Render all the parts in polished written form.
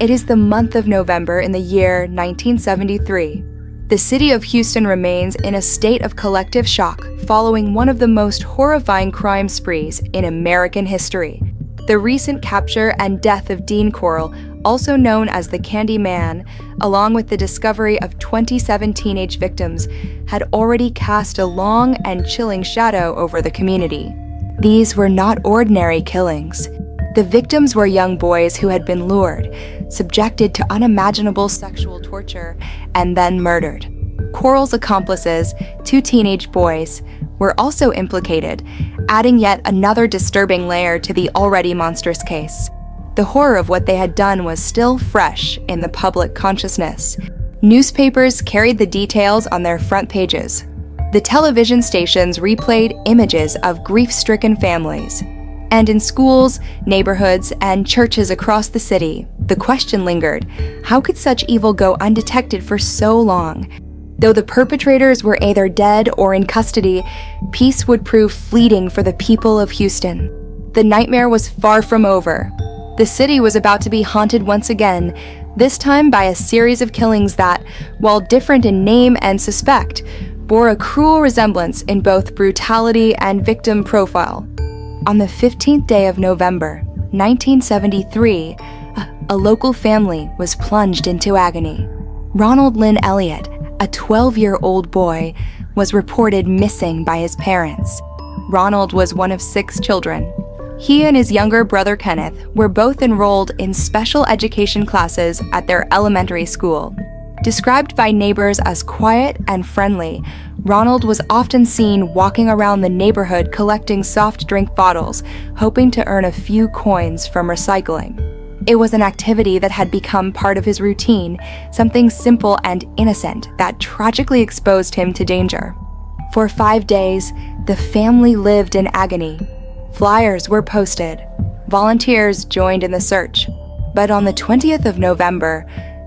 It is the month of November in the year 1973. The city of Houston remains in a state of collective shock following one of the most horrifying crime sprees in American history. The recent capture and death of Dean Corll, also known as the Candy Man, along with the discovery of 27 teenage victims, had already cast a long and chilling shadow over the community. These were not ordinary killings. The victims were young boys who had been lured, subjected to unimaginable sexual torture, and then murdered. Corll's accomplices, 2 teenage boys, were also implicated, adding yet another disturbing layer to the already monstrous case. The horror of what they had done was still fresh in the public consciousness. Newspapers carried the details on their front pages. The television stations replayed images of grief-stricken families. And in schools, neighborhoods, and churches across the city, the question lingered: how could such evil go undetected for so long? Though the perpetrators were either dead or in custody, peace would prove fleeting for the people of Houston. The nightmare was far from over. The city was about to be haunted once again, this time by a series of killings that, while different in name and suspect, bore a cruel resemblance in both brutality and victim profile. On the 15th day of November, 1973, a local family was plunged into agony. Ronald Lynn Elliott, a 12-year-old boy, was reported missing by his parents. Ronald was one of 6 children. He and his younger brother Kenneth were both enrolled in special education classes at their elementary school. Described by neighbors as quiet and friendly, Ronald was often seen walking around the neighborhood collecting soft drink bottles, hoping to earn a few coins from recycling. It was an activity that had become part of his routine, something simple and innocent that tragically exposed him to danger. For 5 days, the family lived in agony. Flyers were posted. Volunteers joined in the search. But on the 20th of November,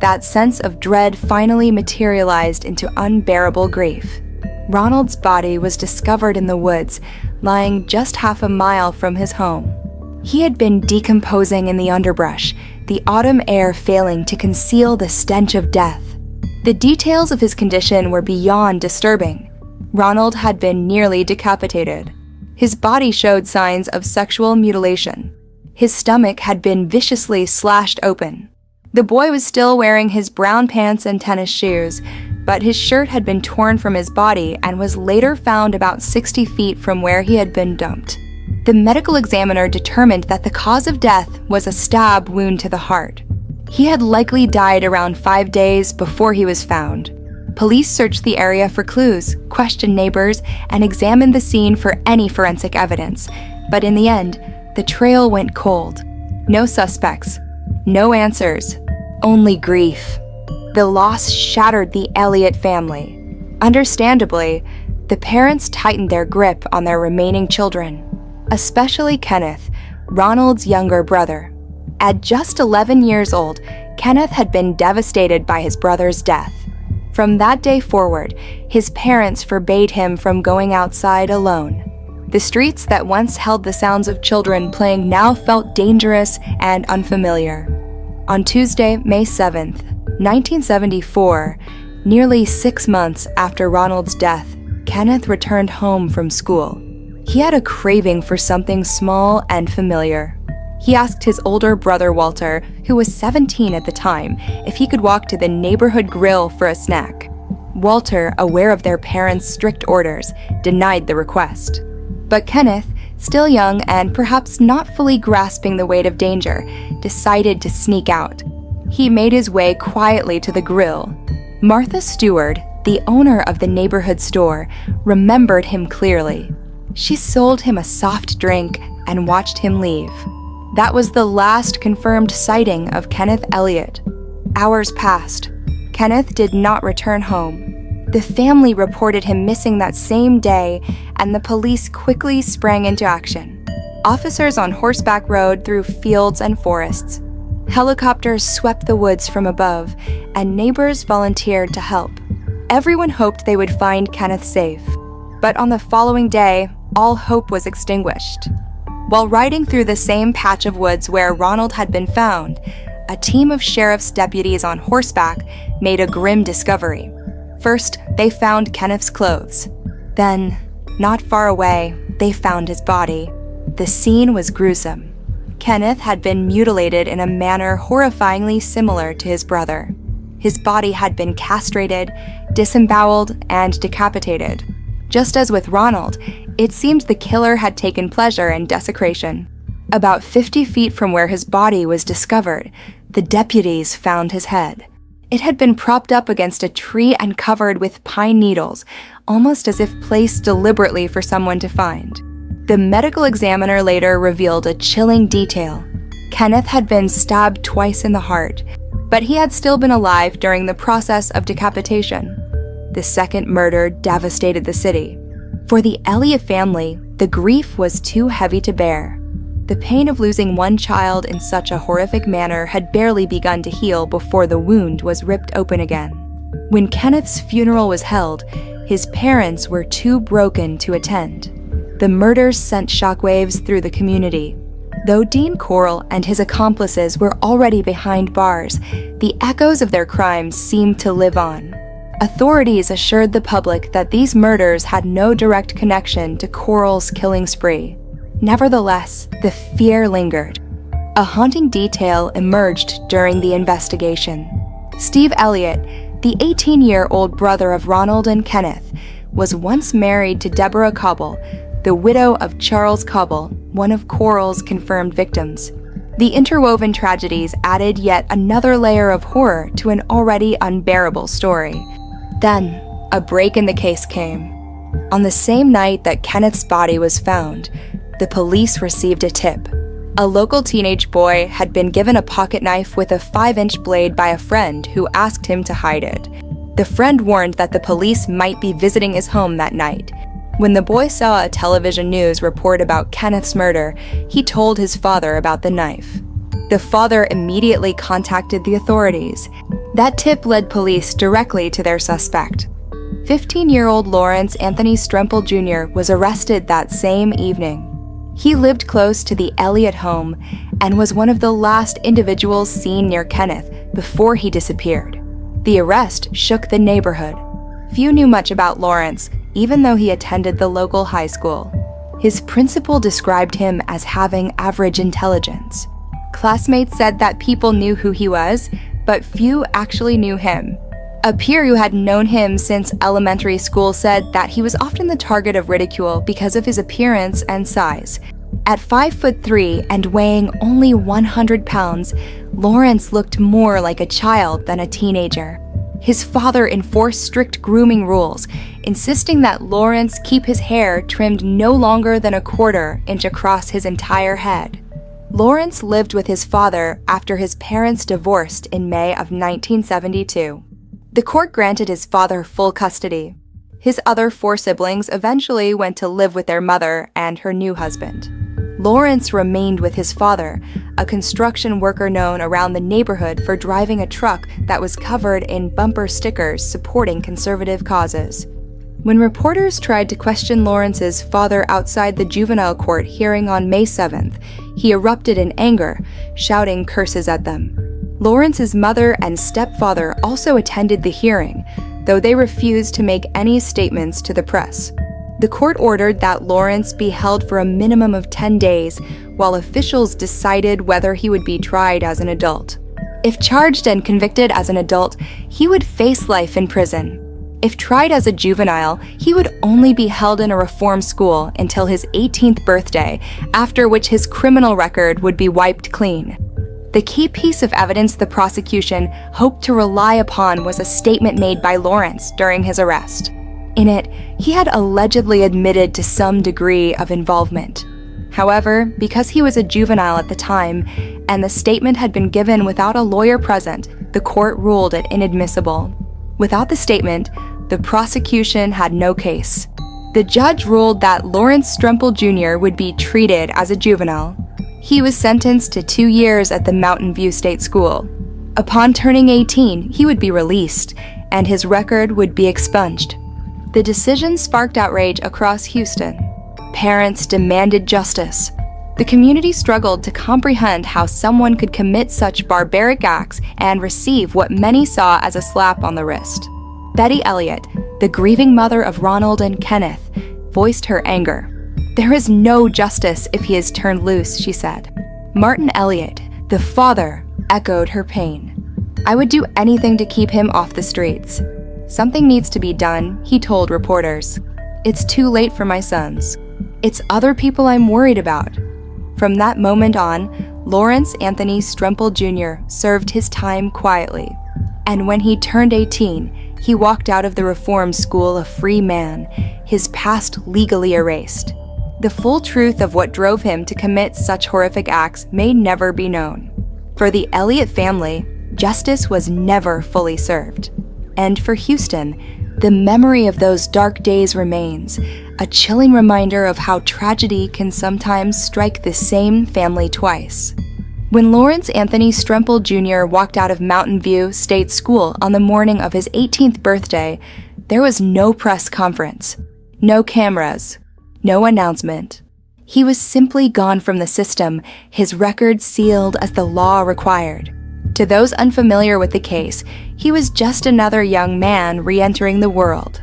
that sense of dread finally materialized into unbearable grief. Ronald's body was discovered in the woods, lying just half a mile from his home. He had been decomposing in the underbrush, the autumn air failing to conceal the stench of death. The details of his condition were beyond disturbing. Ronald had been nearly decapitated. His body showed signs of sexual mutilation. His stomach had been viciously slashed open. The boy was still wearing his brown pants and tennis shoes, but his shirt had been torn from his body and was later found about 60 feet from where he had been dumped. The medical examiner determined that the cause of death was a stab wound to the heart. He had likely died around 5 days before he was found. Police searched the area for clues, questioned neighbors, and examined the scene for any forensic evidence. But in the end, the trail went cold. No suspects. No answers, only grief. The loss shattered the Elliott family. Understandably, the parents tightened their grip on their remaining children, especially Kenneth, Ronald's younger brother. At just 11 years old, Kenneth had been devastated by his brother's death. From that day forward, his parents forbade him from going outside alone. The streets that once held the sounds of children playing now felt dangerous and unfamiliar. On Tuesday, May 7th, 1974, nearly 6 months after Ronald's death, Kenneth returned home from school. He had a craving for something small and familiar. He asked his older brother Walter, who was 17 at the time, if he could walk to the neighborhood grill for a snack. Walter, aware of their parents' strict orders, denied the request. But Kenneth, still young and perhaps not fully grasping the weight of danger, decided to sneak out. He made his way quietly to the grill. Martha Stewart, the owner of the neighborhood store, remembered him clearly. She sold him a soft drink and watched him leave. That was the last confirmed sighting of Kenneth Elliott. Hours passed. Kenneth did not return home. The family reported him missing that same day, and the police quickly sprang into action. Officers on horseback rode through fields and forests. Helicopters swept the woods from above, and neighbors volunteered to help. Everyone hoped they would find Kenneth safe. But on the following day, all hope was extinguished. While riding through the same patch of woods where Ronald had been found, a team of sheriff's deputies on horseback made a grim discovery. First, they found Kenneth's clothes. Then, not far away, they found his body. The scene was gruesome. Kenneth had been mutilated in a manner horrifyingly similar to his brother. His body had been castrated, disemboweled, and decapitated. Just as with Ronald, it seemed the killer had taken pleasure in desecration. About 50 feet from where his body was discovered, the deputies found his head. It had been propped up against a tree and covered with pine needles, almost as if placed deliberately for someone to find. The medical examiner later revealed a chilling detail. Kenneth had been stabbed twice in the heart, but he had still been alive during the process of decapitation. The second murder devastated the city. For the Elliott family, the grief was too heavy to bear. The pain of losing one child in such a horrific manner had barely begun to heal before the wound was ripped open again. When Kenneth's funeral was held, his parents were too broken to attend. The murders sent shockwaves through the community. Though Dean Corll and his accomplices were already behind bars, the echoes of their crimes seemed to live on. Authorities assured the public that these murders had no direct connection to Corll's killing spree. Nevertheless, the fear lingered. A haunting detail emerged during the investigation. Steve Elliott, the 18-year-old brother of Ronald and Kenneth, was once married to Deborah Cobble, the widow of Charles Cobble, one of Corll's confirmed victims. The interwoven tragedies added yet another layer of horror to an already unbearable story. Then, a break in the case came. On the same night that Kenneth's body was found, the police received a tip. A local teenage boy had been given a pocket knife with a 5-inch blade by a friend who asked him to hide it. The friend warned that the police might be visiting his home that night. When the boy saw a television news report about Kenneth's murder, he told his father about the knife. The father immediately contacted the authorities. That tip led police directly to their suspect. 15-year-old Lawrence Anthony Stremple Jr. was arrested that same evening. He lived close to the Elliott home and was one of the last individuals seen near Kenneth before he disappeared. The arrest shook the neighborhood. Few knew much about Lawrence, even though he attended the local high school. His principal described him as having average intelligence. Classmates said that people knew who he was, but few actually knew him. A peer who had known him since elementary school said that he was often the target of ridicule because of his appearance and size. At 5'3" and weighing only 100 pounds, Lawrence looked more like a child than a teenager. His father enforced strict grooming rules, insisting that Lawrence keep his hair trimmed no longer than a 1/4 inch across his entire head. Lawrence lived with his father after his parents divorced in May of 1972. The court granted his father full custody. His other 4 siblings eventually went to live with their mother and her new husband. Lawrence remained with his father, a construction worker known around the neighborhood for driving a truck that was covered in bumper stickers supporting conservative causes. When reporters tried to question Lawrence's father outside the juvenile court hearing on May 7th, he erupted in anger, shouting curses at them. Lawrence's mother and stepfather also attended the hearing, though they refused to make any statements to the press. The court ordered that Lawrence be held for a minimum of 10 days, while officials decided whether he would be tried as an adult. If charged and convicted as an adult, he would face life in prison. If tried as a juvenile, he would only be held in a reform school until his 18th birthday, after which his criminal record would be wiped clean. The key piece of evidence the prosecution hoped to rely upon was a statement made by Lawrence during his arrest. In it, he had allegedly admitted to some degree of involvement. However, because he was a juvenile at the time, and the statement had been given without a lawyer present, the court ruled it inadmissible. Without the statement, the prosecution had no case. The judge ruled that Lawrence Stremple Jr. would be treated as a juvenile. He was sentenced to 2 years at the Mountain View State School. Upon turning 18, he would be released, and his record would be expunged. The decision sparked outrage across Houston. Parents demanded justice. The community struggled to comprehend how someone could commit such barbaric acts and receive what many saw as a slap on the wrist. Betty Elliott, the grieving mother of Ronald and Kenneth, voiced her anger. "There is no justice if he is turned loose," she said. Martin Elliott, the father, echoed her pain. "I would do anything to keep him off the streets. Something needs to be done," he told reporters. "It's too late for my sons. It's other people I'm worried about." From that moment on, Lawrence Anthony Strempel Jr. served his time quietly. And when he turned 18, he walked out of the reform school a free man, his past legally erased. The full truth of what drove him to commit such horrific acts may never be known. For the Elliott family, justice was never fully served. And for Houston, the memory of those dark days remains, a chilling reminder of how tragedy can sometimes strike the same family twice. When Lawrence Anthony Strempel Jr. walked out of Mountain View State School on the morning of his 18th birthday, there was no press conference, no cameras, no announcement. He was simply gone from the system, his record sealed as the law required. To those unfamiliar with the case, he was just another young man re-entering the world.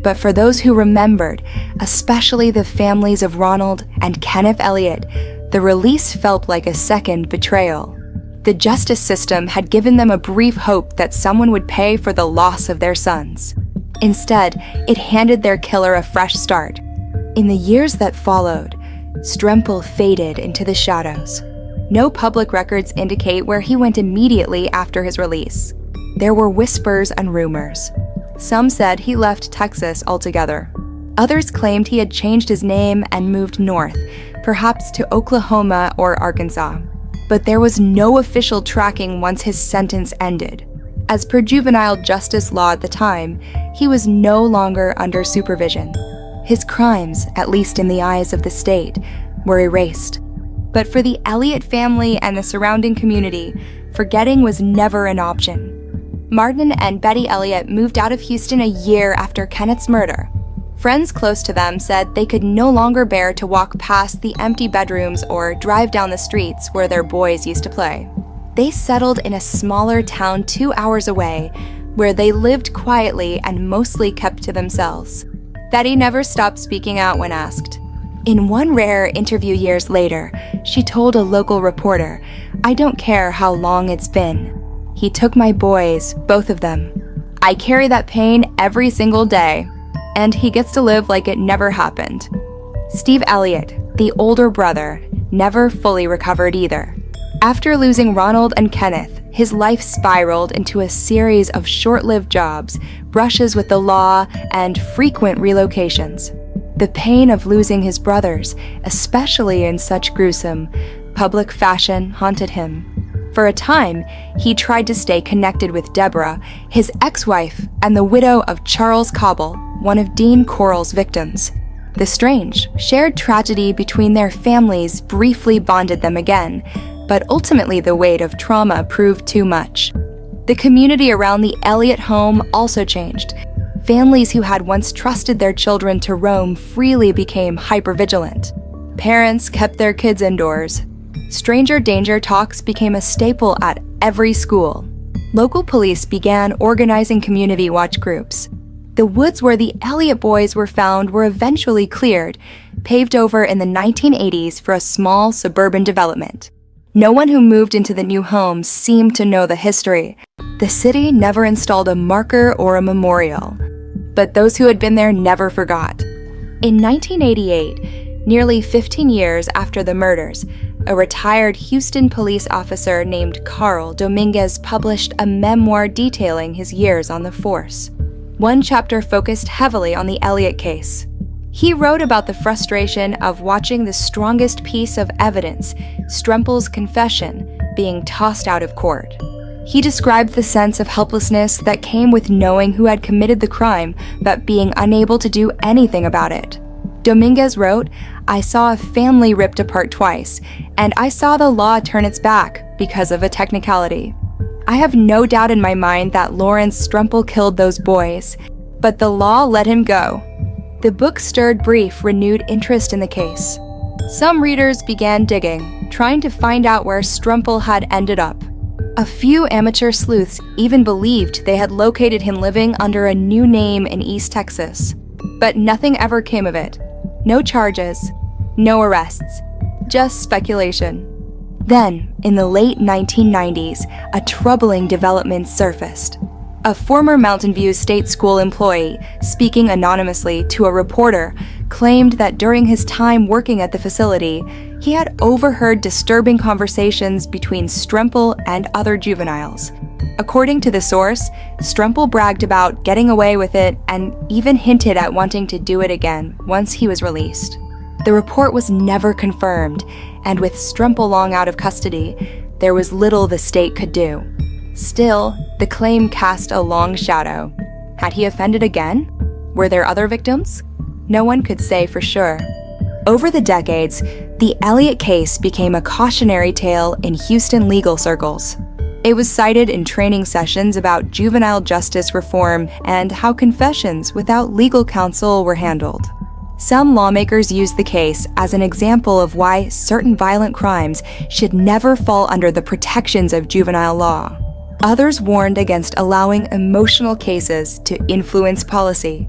But for those who remembered, especially the families of Ronald and Kenneth Elliott, the release felt like a second betrayal. The justice system had given them a brief hope that someone would pay for the loss of their sons. Instead, it handed their killer a fresh start. In the years that followed, Strempel faded into the shadows. No public records indicate where he went immediately after his release. There were whispers and rumors. Some said he left Texas altogether. Others claimed he had changed his name and moved north, perhaps to Oklahoma or Arkansas. But there was no official tracking once his sentence ended. As per juvenile justice law at the time, he was no longer under supervision. His crimes, at least in the eyes of the state, were erased. But for the Elliott family and the surrounding community, forgetting was never an option. Martin and Betty Elliott moved out of Houston a year after Kenneth's murder. Friends close to them said they could no longer bear to walk past the empty bedrooms or drive down the streets where their boys used to play. They settled in a smaller town 2 hours away, where they lived quietly and mostly kept to themselves. Betty never stopped speaking out when asked. In one rare interview years later, she told a local reporter, "I don't care how long it's been. He took my boys, both of them. I carry that pain every single day, and he gets to live like it never happened." Steve Elliott, the older brother, never fully recovered either. After losing Ronald and Kenneth, his life spiraled into a series of short-lived jobs, brushes with the law, and frequent relocations. The pain of losing his brothers, especially in such gruesome, public fashion, haunted him. For a time, he tried to stay connected with Deborah, his ex-wife, and the widow of Charles Cobble, one of Dean Corll's victims. The strange, shared tragedy between their families briefly bonded them again, but ultimately the weight of trauma proved too much. The community around the Elliott home also changed. Families who had once trusted their children to roam freely became hypervigilant. Parents kept their kids indoors. Stranger danger talks became a staple at every school. Local police began organizing community watch groups. The woods where the Elliott boys were found were eventually cleared, paved over in the 1980s for a small suburban development. No one who moved into the new home seemed to know the history. The city never installed a marker or a memorial. But those who had been there never forgot. In 1988, nearly 15 years after the murders, a retired Houston police officer named Carl Dominguez published a memoir detailing his years on the force. One chapter focused heavily on the Elliott case. He wrote about the frustration of watching the strongest piece of evidence, Strempel's confession, being tossed out of court. He described the sense of helplessness that came with knowing who had committed the crime, but being unable to do anything about it. Dominguez wrote, "I saw a family ripped apart twice, and I saw the law turn its back because of a technicality. I have no doubt in my mind that Lawrence Strempel killed those boys, but the law let him go." The book stirred brief, renewed interest in the case. Some readers began digging, trying to find out where Strempel had ended up. A few amateur sleuths even believed they had located him living under a new name in East Texas. But nothing ever came of it. No charges, no arrests, just speculation. Then, in the late 1990s, a troubling development surfaced. A former Mountain View State School employee, speaking anonymously to a reporter, claimed that during his time working at the facility, he had overheard disturbing conversations between Strempel and other juveniles. According to the source, Strempel bragged about getting away with it and even hinted at wanting to do it again once he was released. The report was never confirmed, and with Strempel long out of custody, there was little the state could do. Still, the claim cast a long shadow. Had he offended again? Were there other victims? No one could say for sure. Over the decades, the Elliott case became a cautionary tale in Houston legal circles. It was cited in training sessions about juvenile justice reform and how confessions without legal counsel were handled. Some lawmakers used the case as an example of why certain violent crimes should never fall under the protections of juvenile law. Others warned against allowing emotional cases to influence policy.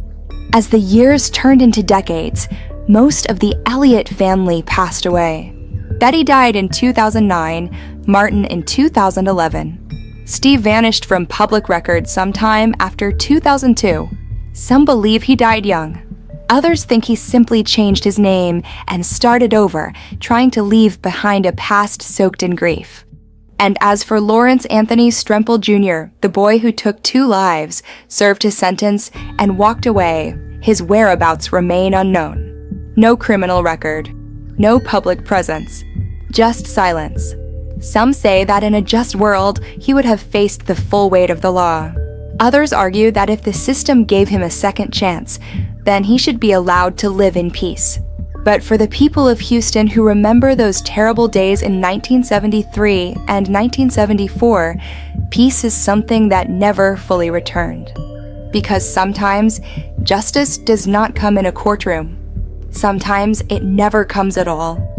As the years turned into decades, most of the Elliott family passed away. Betty died in 2009, Martin in 2011. Steve vanished from public records sometime after 2002. Some believe he died young. Others think he simply changed his name and started over, trying to leave behind a past soaked in grief. And as for Lawrence Anthony Strempel Jr., the boy who took 2 lives, served his sentence, and walked away, his whereabouts remain unknown. No criminal record, no public presence, just silence. Some say that in a just world, he would have faced the full weight of the law. Others argue that if the system gave him a second chance, then he should be allowed to live in peace. But for the people of Houston who remember those terrible days in 1973 and 1974, peace is something that never fully returned. Because sometimes, justice does not come in a courtroom. Sometimes it never comes at all.